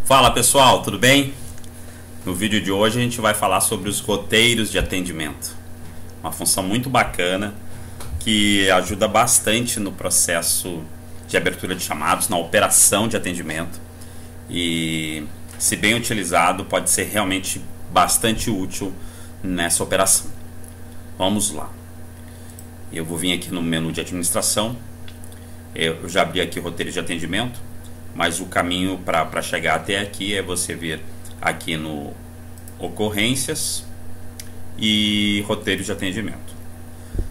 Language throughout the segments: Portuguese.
Fala pessoal, tudo bem? No vídeo de hoje a gente vai falar sobre os roteiros de atendimento. Uma função muito bacana que ajuda bastante no processo de abertura de chamados, na operação de atendimento. E se bem utilizado pode ser realmente bastante útil nessa operação. Vamos lá. Eu vou vir aqui no menu de administração. Eu já abri aqui o roteiro de atendimento, mas o caminho para chegar até aqui é você vir aqui no ocorrências e roteiros de atendimento.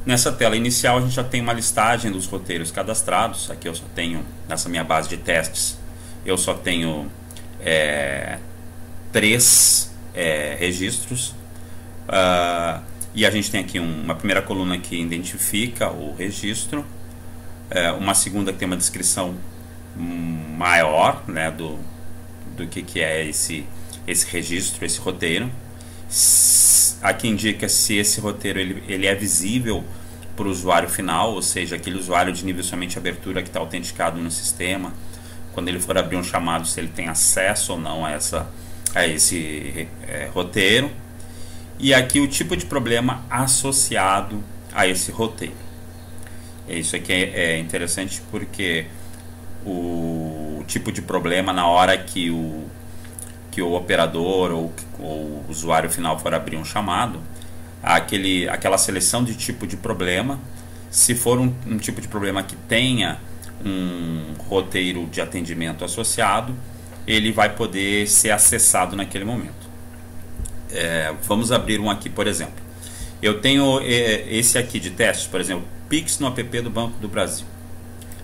Nessa tela inicial a gente já tem uma listagem dos roteiros cadastrados. Aqui eu só tenho, nessa minha base de testes, eu só tenho 3 registros. E a gente tem aqui uma primeira coluna que identifica o registro, uma segunda que tem uma descrição maior, né, do que é esse registro, esse roteiro. Aqui indica se esse roteiro ele é visível para o usuário final, ou seja, aquele usuário de nível somente abertura que está autenticado no sistema. Quando ele for abrir um chamado, se ele tem acesso ou não a esse roteiro. E aqui o tipo de problema associado a esse roteiro. Isso aqui é interessante porque o tipo de problema, na hora que o operador ou o usuário final for abrir um chamado, aquela seleção de tipo de problema, se for um tipo de problema que tenha um roteiro de atendimento associado, ele vai poder ser acessado naquele momento. Vamos abrir um aqui, por exemplo. Eu tenho esse aqui de testes, por exemplo, Pix no app do Banco do Brasil.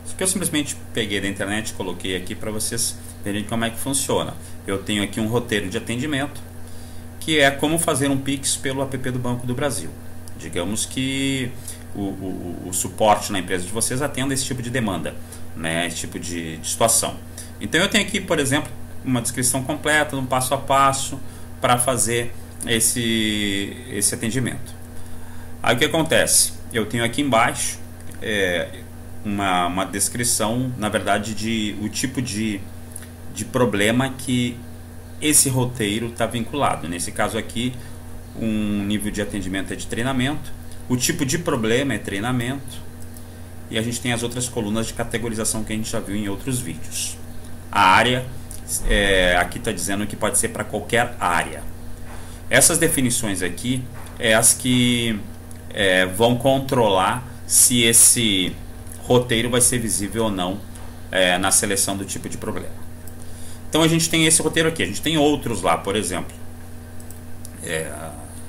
Isso que eu simplesmente peguei da internet e coloquei aqui para vocês verem como é que funciona. Eu tenho aqui um roteiro de atendimento, que é como fazer um Pix pelo app do Banco do Brasil. Digamos que o suporte na empresa de vocês atenda esse tipo de demanda, né, esse tipo de situação. Então eu tenho aqui, por exemplo, uma descrição completa, um passo a passo para fazer esse atendimento. Aí o que acontece? Eu tenho aqui embaixo uma descrição, na verdade, de o tipo de problema que esse roteiro está vinculado. Nesse caso aqui, um nível de atendimento é de treinamento, o tipo de problema é treinamento, e a gente tem as outras colunas de categorização que a gente já viu em outros vídeos. A área, aqui está dizendo que pode ser para qualquer área. Essas definições aqui é as que vão controlar se esse roteiro vai ser visível ou não na seleção do tipo de problema. Então a gente tem esse roteiro aqui, a gente tem outros lá, por exemplo,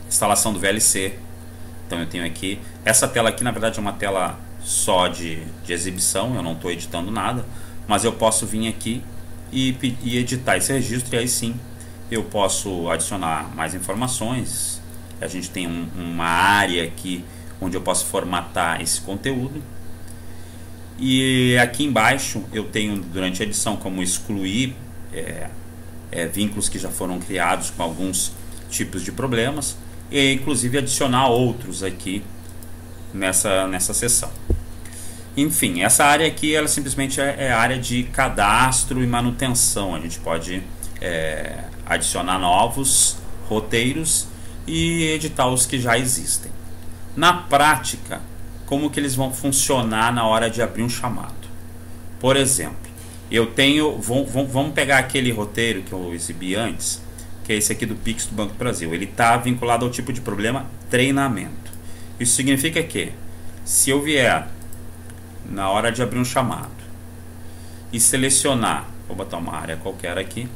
instalação do VLC. Então eu tenho aqui, essa tela aqui na verdade é uma tela só de exibição, eu não estou editando nada, mas eu posso vir aqui e editar esse registro, e aí sim eu posso adicionar mais informações. A gente tem uma área aqui onde eu posso formatar esse conteúdo. E aqui embaixo eu tenho, durante a edição, como excluir vínculos que já foram criados com alguns tipos de problemas, e inclusive adicionar outros aqui nessa seção. Enfim, essa área aqui ela simplesmente é a área de cadastro e manutenção. A gente pode adicionar novos roteiros e editar os que já existem. Na prática, como que eles vão funcionar na hora de abrir um chamado? Por exemplo, eu tenho, vamos pegar aquele roteiro que eu exibi antes, que é esse aqui do Pix do Banco do Brasil. Ele está vinculado ao tipo de problema treinamento. Isso significa que se eu vier na hora de abrir um chamado e selecionar, vou botar uma área qualquer aqui,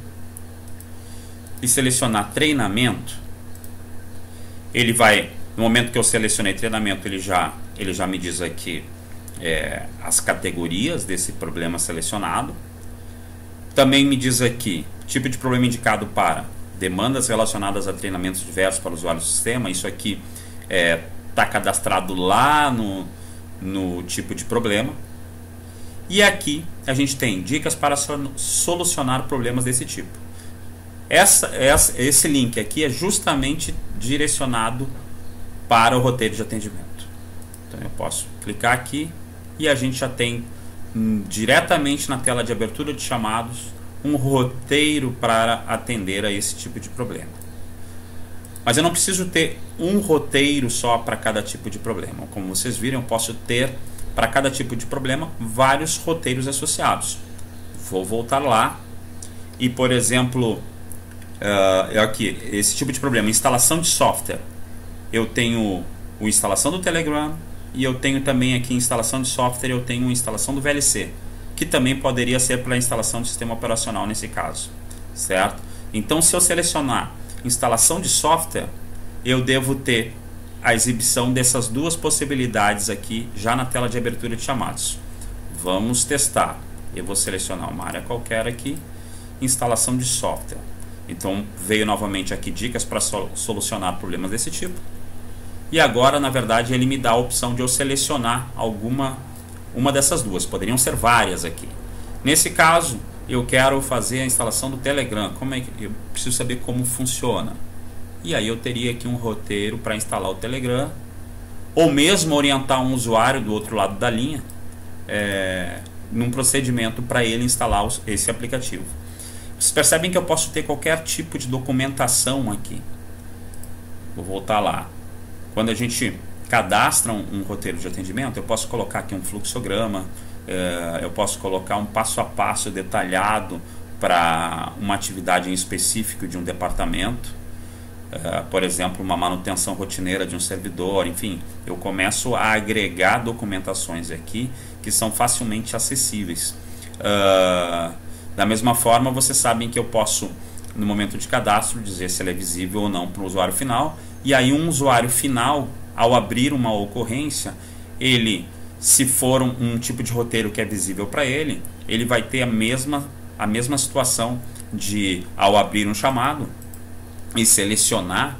e selecionar treinamento, ele vai, no momento que eu selecionei treinamento, ele já me diz aqui as categorias desse problema selecionado. Também me diz aqui tipo de problema indicado para demandas relacionadas a treinamentos diversos para usuários do sistema. Isso aqui está cadastrado lá no tipo de problema. E aqui a gente tem dicas para solucionar problemas desse tipo. Esse link aqui é justamente direcionado para o roteiro de atendimento. Então eu posso clicar aqui e a gente já tem diretamente na tela de abertura de chamados um roteiro para atender a esse tipo de problema. Mas eu não preciso ter um roteiro só para cada tipo de problema. Como vocês viram, eu posso ter para cada tipo de problema vários roteiros associados. Vou voltar lá e, por exemplo, aqui, esse tipo de problema, instalação de software. Eu tenho a instalação do Telegram e eu tenho também aqui instalação de software, eu tenho instalação do VLC, que também poderia ser para a instalação do sistema operacional nesse caso, certo? Então, se eu selecionar instalação de software, eu devo ter a exibição dessas duas possibilidades aqui já na tela de abertura de chamados. Vamos testar. Eu vou selecionar uma área qualquer aqui, instalação de software. Então veio novamente aqui dicas para solucionar problemas desse tipo. E agora, na verdade, ele me dá a opção de eu selecionar uma dessas duas. Poderiam ser várias aqui. Nesse caso, eu quero fazer a instalação do Telegram. Como é que eu preciso saber como funciona? E aí eu teria aqui um roteiro para instalar o Telegram, ou mesmo orientar um usuário do outro lado da linha num procedimento para ele instalar esse aplicativo. Vocês percebem que eu posso ter qualquer tipo de documentação aqui. Vou voltar lá. Quando a gente cadastra um roteiro de atendimento, eu posso colocar aqui um fluxograma, eu posso colocar um passo a passo detalhado para uma atividade em específico de um departamento. Por exemplo, uma manutenção rotineira de um servidor, enfim, eu começo a agregar documentações aqui que são facilmente acessíveis. Da mesma forma, vocês sabem que eu posso, no momento de cadastro, dizer se ele é visível ou não para o usuário final, e aí um usuário final, ao abrir uma ocorrência, ele, se for um tipo de roteiro que é visível para ele, ele vai ter a mesma situação de, ao abrir um chamado e selecionar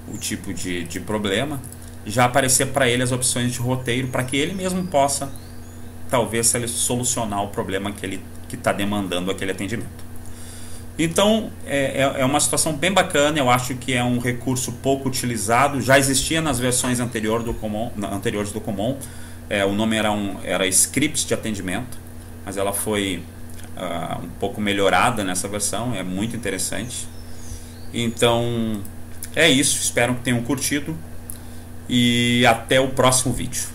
o tipo de problema, já aparecer para ele as opções de roteiro para que ele mesmo possa, talvez, solucionar o problema que está demandando aquele atendimento. Então, é uma situação bem bacana. Eu acho que é um recurso pouco utilizado, já existia nas versões anteriores do Common. O nome era Scripts de Atendimento, mas ela foi um pouco melhorada nessa versão, é muito interessante. Então, é isso. Espero que tenham curtido e até o próximo vídeo.